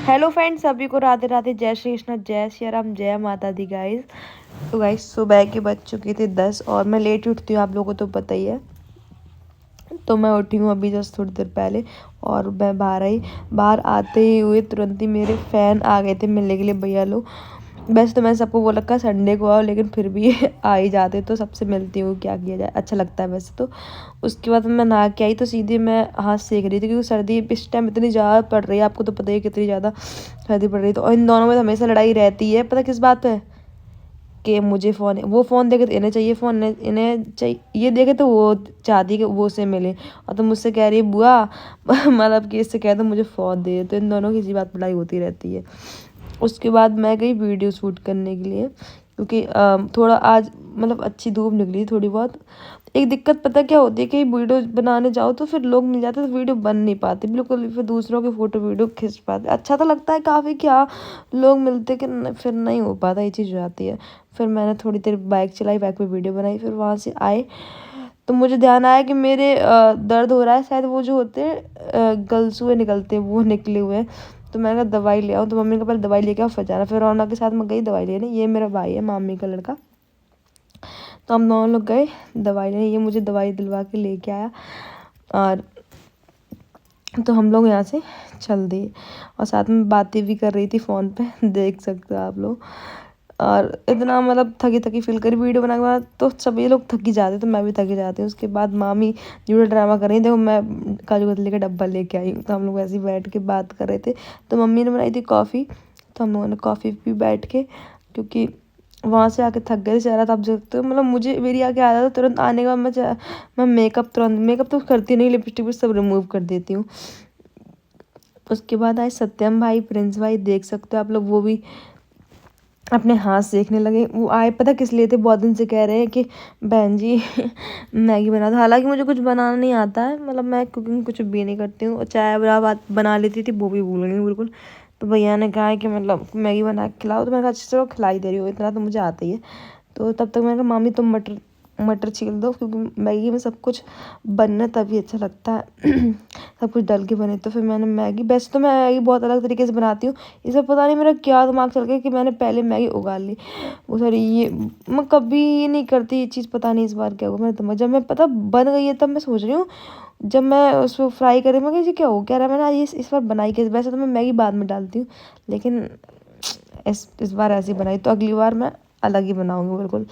Hello friends, सभी को राधे राधे, जय श्री कृष्ण, जय श्री राम, जय माता दी गाइस। तो गाइस सुबह के बज चुके थे 10 और मैं लेट उठती हूँ, आप लोगों को तो पता ही है। तो मैं उठी हूँ अभी जस्ट थोड़ी देर पहले और मैं बाहर आते ही हुए तुरंत ही मेरे फ़ैन आ गए थे मिलने के लिए, भैया लोग। वैसे तो मैं सबको बोला रखा संडे को आओ, लेकिन फिर भी आ ही जाते तो सबसे मिलती हूँ, क्या किया जाए, अच्छा लगता है वैसे तो। उसके बाद मैं नहा के आई तो सीधे मैं हाथ सेक रही थी, क्योंकि सर्दी इस टाइम इतनी ज़्यादा पड़ रही है, आपको तो पता ही है कितनी ज़्यादा सर्दी पड़ रही है। तो और इन दोनों में हमेशा लड़ाई रहती है, पता किस बात है कि मुझे फ़ोन, वो फ़ोन देखे तो इन्हें चाहिए फ़ोन, इन्हें चाहिए, ये देखे तो वो चाहती है कि वो से मिले। और तो मुझसे कह रही है बुआ मतलब कि इससे कह दो मुझे फ़ोन दे। तो इन दोनों की इसी बात लड़ाई होती रहती है। उसके बाद मैं गई वीडियो शूट करने के लिए, क्योंकि थोड़ा आज मतलब अच्छी धूप निकली थोड़ी बहुत। एक दिक्कत पता क्या होती है कि वीडियो बनाने जाओ तो फिर लोग मिल जाते हैं तो वीडियो बन नहीं पाती बिल्कुल, फिर दूसरों की फ़ोटो वीडियो खींच पाते। अच्छा तो लगता है काफ़ी कि हाँ लोग मिलते कि फिर नहीं हो पाता, ये चीज़ हो जाती है। फिर मैंने थोड़ी देर बाइक चलाई, बाइक पे वीडियो बनाई, फिर वहाँ से आए तो मुझे ध्यान आया कि मेरे दर्द हो रहा है, शायद वो जो होते हैं गलसुए निकलते हैं वो निकले हुए हैं। तो मैंने कहा दवाई ले आओ, तो मम्मी ने कहा पहले दवाई लेके आओ फिर जाना। फिर रौनक के साथ मैं गई दवाई लेने, ये मेरा भाई है मामी का लड़का। तो हम दोनों लोग गए दवाई लेने, ये मुझे दवाई दिलवा के लेके आया और तो हम लोग यहाँ से चल दिए। और साथ में बातें भी कर रही थी फ़ोन पे, देख सकते हो आप लोग। और इतना मतलब थकी थकी फील करी वीडियो बनाने के बाद, तो सभी लोग थकी जाते तो मैं भी थकी जाती हूँ। उसके बाद मामी जो ड्रामा कर रही थी, देखो मैं काजू कतली का डब्बा लेके आई हूँ, तो हम लोग ऐसे ही बैठ के बात कर रहे थे। तो मम्मी ने बनाई थी कॉफ़ी, तो हम लोगों ने कॉफ़ी पी बैठ के, क्योंकि वहाँ से आके थक गए। चेहरा तो आप देख सकते हो, मतलब मुझे मेरी आके आया था तुरंत आने के बाद मैं मेकअप तो करती नहीं, लिपस्टिक भी सब रिमूव कर देती हूँ। उसके बाद आए सत्यम भाई, प्रिंस भाई, देख सकते हो आप लोग, वो भी अपने हाथ सेकने लगे। वो आए पता किस लिए थे, बहुत दिन से कह रहे हैं कि बहन जी मैगी बना दो। हालांकि मुझे कुछ बनाना नहीं आता है, मतलब मैं कुकिंग कुछ भी नहीं करती हूँ, और चाय बना लेती थी वो भी भूल गई बिल्कुल। तो भैया ने कहा है कि मतलब मैगी बना के खिलाओ, तो मैंने कहा अच्छा चलो खिलाई दे रही हो, इतना तो मुझे आता ही है। तो तब तक मैंने कहा मामी तुम मटर मटर छील दो, क्योंकि मैगी में सब कुछ बनना तभी अच्छा लगता है सब कुछ डल के बने। तो फिर मैंने मैगी, वैसे तो मैं मैगी बहुत अलग तरीके से बनाती हूँ, इसमें पता नहीं मेरा क्या दिमाग चल गया कि मैंने पहले मैगी उगाल ली। वो सॉरी, ये मैं कभी ये नहीं करती ये चीज़, पता नहीं इस बार क्या हुआ मेरे दिमाग। जब मैं पता बन गई है तब मैं सोच रही हूँ, जब मैं उसको फ्राई करी मैं ये क्या हो क्या रहा है, मैंने आज इस बार बनाई कैसे। वैसे तो मैं मैगी बाद में डालती हूँ, लेकिन इस बार ऐसी बनाई, तो अगली बार मैं अलग ही बनाऊँगी बिल्कुल।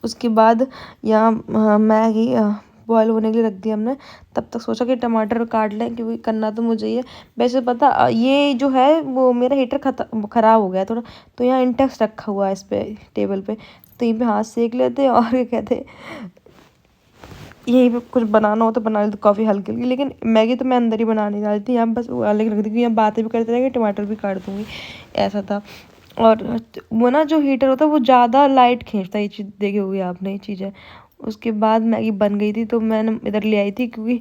उसके बाद यहाँ मैगी बॉयल होने के लिए रख दिया हमने। तब तक सोचा कि टमाटर काट लें, क्योंकि करना तो मुझे ही है। वैसे पता ये जो है वो मेरा हीटर ख़राब हो गया थोड़ा, तो यहाँ इंटेक्स रखा हुआ है इस पे टेबल पे, तो यहीं पे हाथ सेक लेते और क्या कहते यहीं पे कुछ बनाना हो तो बना लेते कॉफ़ी हल्की हल्की। लेकिन मैगी तो मैं अंदर ही बनाने वाली थी, यहाँ बस अलग रख दी, क्योंकि यहाँ बातें भी करते रहेंगे, टमाटर भी काट दूँगी, ऐसा था। और वो ना जो हीटर होता है वो ज़्यादा लाइट खींचता है, ये चीज़ देखी होगी आपने ये चीज़ है। उसके बाद मैगी बन गई थी तो मैंने इधर ले आई थी, क्योंकि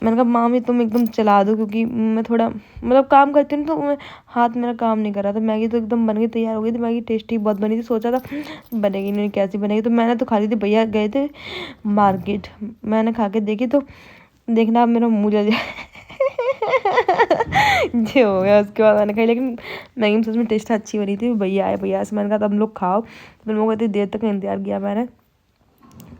मैंने कहा मामी तुम एकदम चला दो, क्योंकि मैं थोड़ा मतलब काम करती हूँ तो मैं हाथ मेरा काम नहीं कर रहा था। मैगी तो एकदम बन गई, तैयार हो गई थी मैगी, टेस्टी बहुत बनी थी। सोचा था बनेगी नहीं, कैसी बनेगी, तो मैंने तो खा ली थी। भैया गए थे मार्केट, मैंने खा के देखी तो देखना आप मेरा मुँह जल जाए जो हो गया। उसके बाद मैंने खाई, लेकिन मैगी में सच में टेस्ट अच्छी बनी थी। भैया आए, भैया से मैंने कहा तुम लोग खाओ, तुम लोगों को इतनी देर तक इंतजार किया मैंने,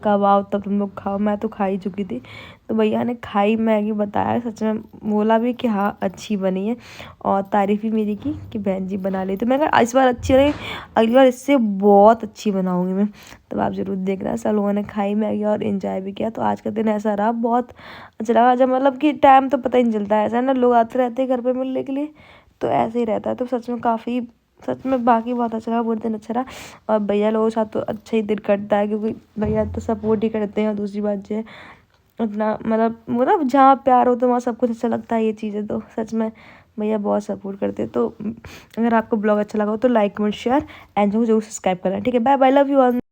कब आओ तब तुम लोग खाओ। मैं तो खा ही चुकी थी। तो भैया ने खाई मैगी, बताया सच में, बोला भी कि हाँ अच्छी बनी है, और तारीफ़ भी मेरी की कि बहन जी बना ली। तो मैंने कहा इस बार अच्छी रही, अगली बार इससे बहुत अच्छी बनाऊंगी मैं। तो आप ज़रूर देखना। सब लोगों ने खाई मैगी और इन्जॉय भी किया। तो आज का दिन ऐसा रहा, बहुत अच्छा लगा। जब मतलब कि टाइम तो पता ही नहीं चलता है, ऐसा है ना, लोग आते रहते हैं घर पर मिलने के लिए, तो ऐसे ही रहता है। तो सच में काफ़ी, सच में बाकी बहुत अच्छा रहा, पूरे दिन अच्छा रहा। और भैया लोगों के साथ तो अच्छा ही दिन कटता है, क्योंकि भैया तो सपोर्ट ही करते हैं। और दूसरी बात जो है उतना मतलब जहाँ प्यार हो तो वहाँ सब कुछ अच्छा लगता है, ये चीज़ें तो सच में भैया बहुत सपोर्ट करते हैं। तो अगर आपको ब्लॉग अच्छा लगा हो तो लाइक कमेंट शेयर एंड जरूर सब्सक्राइब करना, ठीक है। Bye bye, love you all.